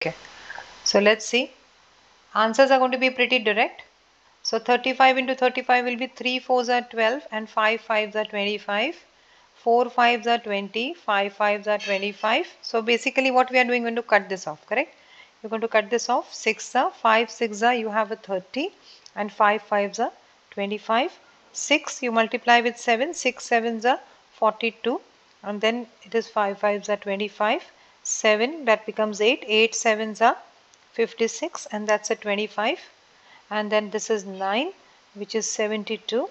Okay, so let's see. Answers are going to be pretty direct. So 35 into 35 will be 3 fours are 12 and 5 fives are 25. 4 fives are 20, 5 fives are 25. So basically what we are doing, going to cut this off, correct? You're going to cut this off. 6 are, 5 6 are, you have a 30 and 5 fives are 25. 6 you multiply with 7, 6 sevens are 42 and then it is 5 fives are 25. 7 that becomes 8, 8 sevens are 56 and that's a 25 and then this is 9 which is 72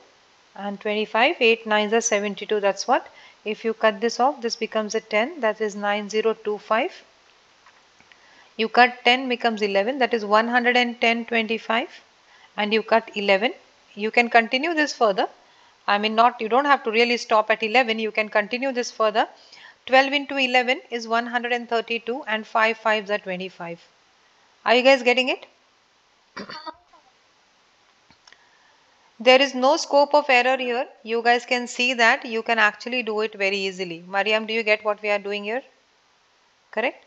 and 25, 8 nines are 72, that's what. If you cut this off, this becomes a 10, that is 9025. You cut 10 becomes 11, that is 11025 and you cut 11. You can continue this further. I mean not, you don't have to really stop at 11, you can continue this further. 12 into 11 is 132 and 5 fives are 25. Are you guys getting it? There is no scope of error here. You guys can see that you can actually do it very easily. Mariam, do you get what we are doing here? Correct?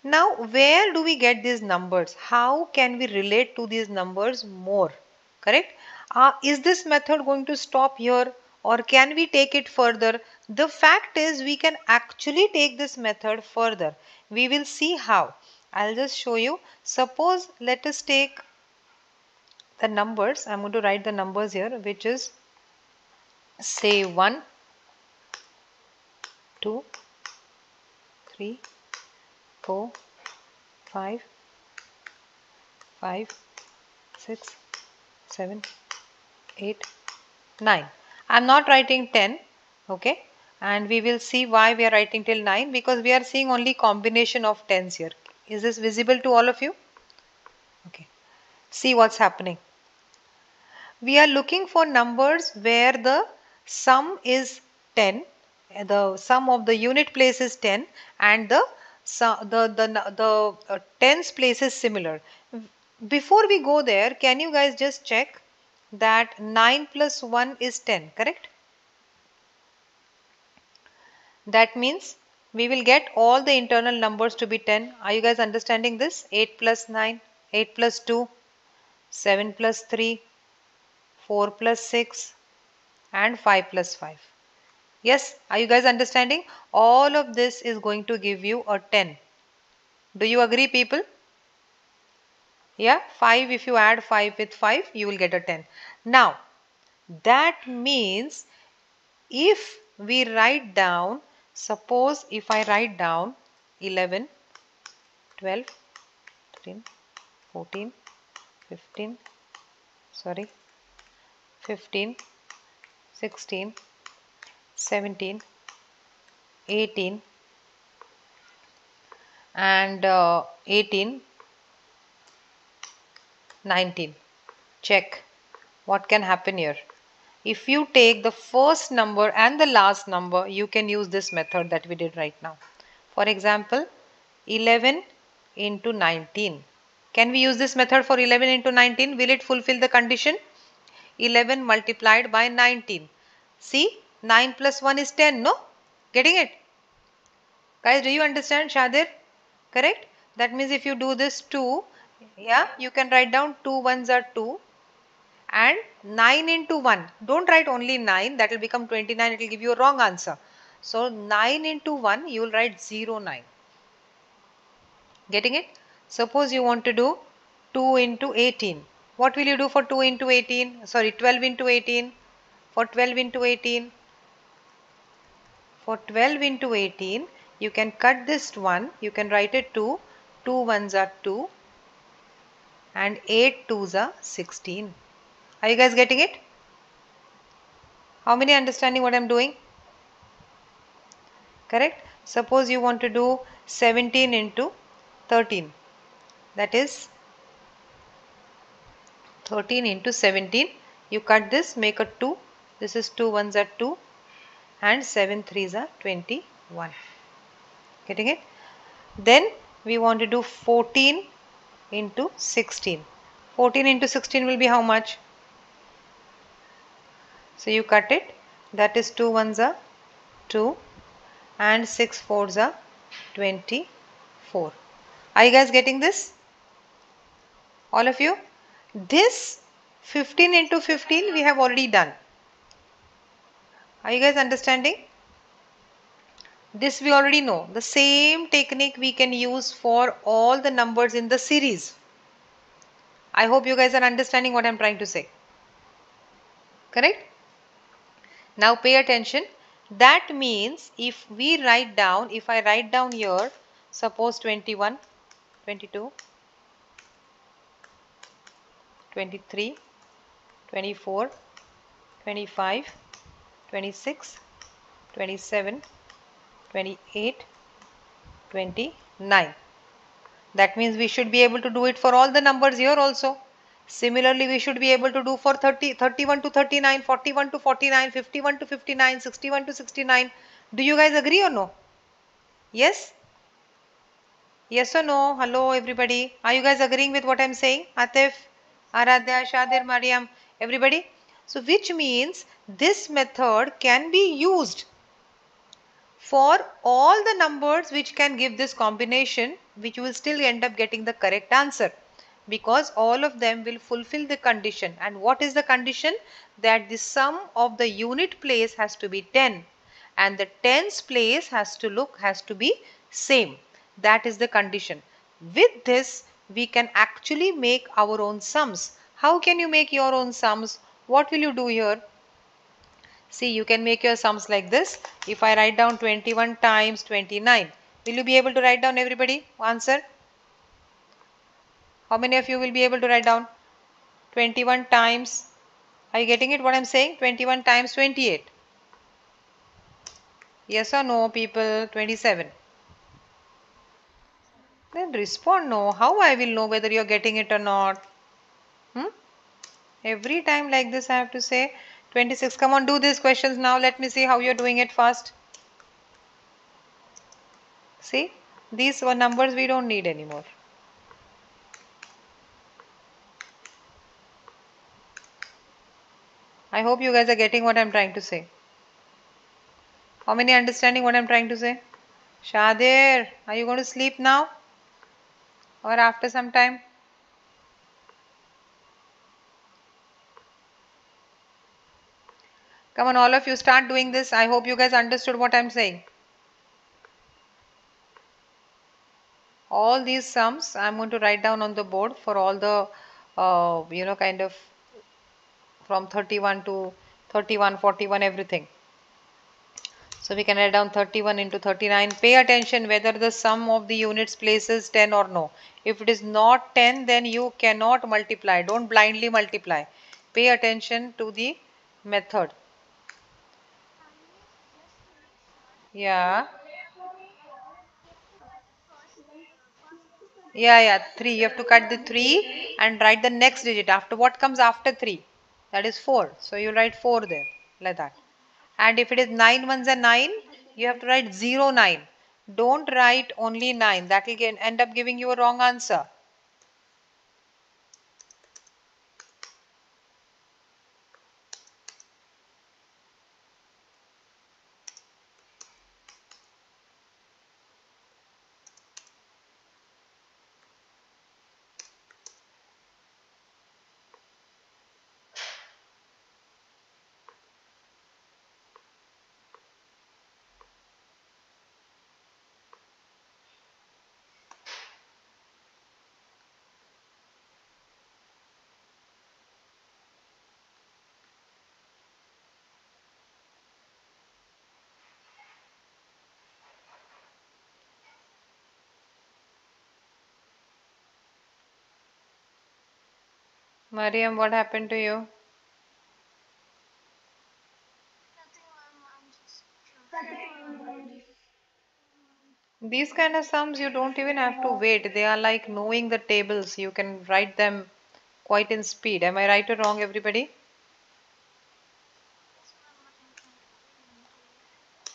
Now, where do we get these numbers? How can we relate to these numbers more? Correct? Is this method going to stop here or can we take it further? The fact is we can actually take this method further. We will see how. I'll just show you. Suppose let us take the numbers. I'm going to write the numbers here, which is say 1, 2, 3, 4, 5, 5, 6, 7, 8, 9. I'm not writing 10, okay? And we will see why we are writing till 9 because we are seeing only combination of tens here. Is this visible to all of you? Okay. See what's happening. We are looking for numbers where the sum is 10, the sum of the unit place is 10 and the tens place is similar. Before we go there, can you guys just check that 9 plus 1 is 10, correct? That means we will get all the internal numbers to be 10. Are you guys understanding this? 8 plus 9, 8 plus 2, 7 plus 3, 4 plus 6 and 5 plus 5. Yes, are you guys understanding? All of this is going to give you a 10. Do you agree, people? Yeah, 5, if you add 5 with 5, you will get a 10. Now, that means if we write down, suppose if I write down 11, 12, 13, 14, 15, 15, 16, 17, 18 and 18, 19. Check what can happen here. If you take the first number and the last number, you can use this method that we did right now. For example, 11 into 19. Can we use this method for 11 into 19? Will it fulfill the condition? 11 multiplied by 19. See, 9 plus 1 is 10, no? Getting it? Guys, do you understand, Shadir? Correct? That means if you do this 2, yeah, you can write down 2 ones are 2 and 9 into 1. Don't write only 9, that will become 29, it will give you a wrong answer. So 9 into 1, you will write 09. Getting it? Suppose you want to do 2 into 18. What will you do for 2 into 18? Sorry, 12 into 18. For 12 into 18. For 12 into 18, you can cut this 1. You can write it 2. 2 ones are 2. And 8 twos are 16. Are you guys getting it? How many understanding what I am doing? Correct? Suppose you want to do 17 into 13. That is 13 into 17. You cut this, make a 2. This is 2 ones are 2 and 7 threes are 21. Getting it? Then we want to do 14 into 16. 14 into 16 will be how much? So you cut it. That is 2 ones are 2 and 6 fours are 24. Are you guys getting this? All of you? This 15 into 15 we have already done. Are you guys understanding? This we already know. The same technique we can use for all the numbers in the series. I hope you guys are understanding what I'm trying to say. Correct? Now pay attention. That means if we write down, if I write down here, suppose 21, 22, 23, 24, 25, 26, 27, 28, 29. That means we should be able to do it for all the numbers here also. Similarly, we should be able to do for 30, 31 to 39, 41 to 49, 51 to 59, 61 to 69. Do you guys agree or no? Yes? Yes or no? Hello everybody. Are you guys agreeing with what I'm saying? Atif, Aradhya, Shadir, Mariam, everybody? So which means this method can be used for all the numbers which can give this combination, which you will still end up getting the correct answer, because all of them will fulfill the condition. And what is the condition? That the sum of the unit place has to be 10 and the tens place has to be same. That is the condition. With this we can actually make our own sums. How can you make your own sums? What will you do here? See, you can make your sums like this. If I write down 21 times 29, will you be able to write down, everybody? Answer. How many of you will be able to write down 21 times? Are you getting it what I'm saying? 21 times 28. Yes or no, people? 27. Then respond no. How I will know whether you're getting it or not? Hmm? Every time like this I have to say 26. Come on, do these questions now. Let me see how you're doing it fast. See, these were numbers we don't need anymore. I hope you guys are getting what I'm trying to say. How many understanding what I'm trying to say? Shadir, are you going to sleep now? Or after some time? Come on, all of you start doing this. I hope you guys understood what I'm saying. All these sums I'm going to write down on the board for all the, kind of from 31 to 31, 41, everything. So we can write down 31 into 39. Pay attention whether the sum of the units places 10 or no. If it is not 10, then you cannot multiply. Don't blindly multiply. Pay attention to the method. Yeah. Yeah, 3. You have to cut the 3 and write the next digit. After what comes after 3? That is 4. So you write 4 there, like that. And if it is 9 ones and 9, you have to write 0, 9. Don't write only 9. That will end up giving you a wrong answer. Mariam, what happened to you? These kind of sums you don't even have to wait. They are like knowing the tables. You can write them quite in speed. Am I right or wrong, everybody?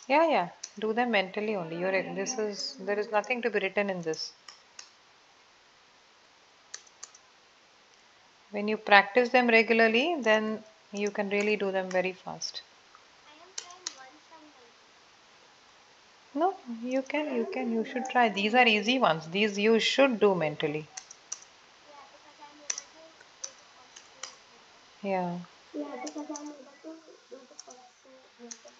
Yeah. Do them mentally only. There is nothing to be written in this. When you practice them regularly, then you can really do them very fast. No, you should try. These are easy ones. These you should do mentally. Yeah. Yeah, because I'm able to do the question mentally.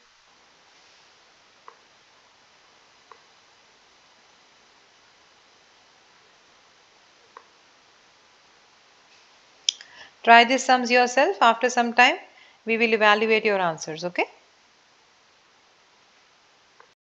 Try these sums yourself. After some time, we will evaluate your answers, okay?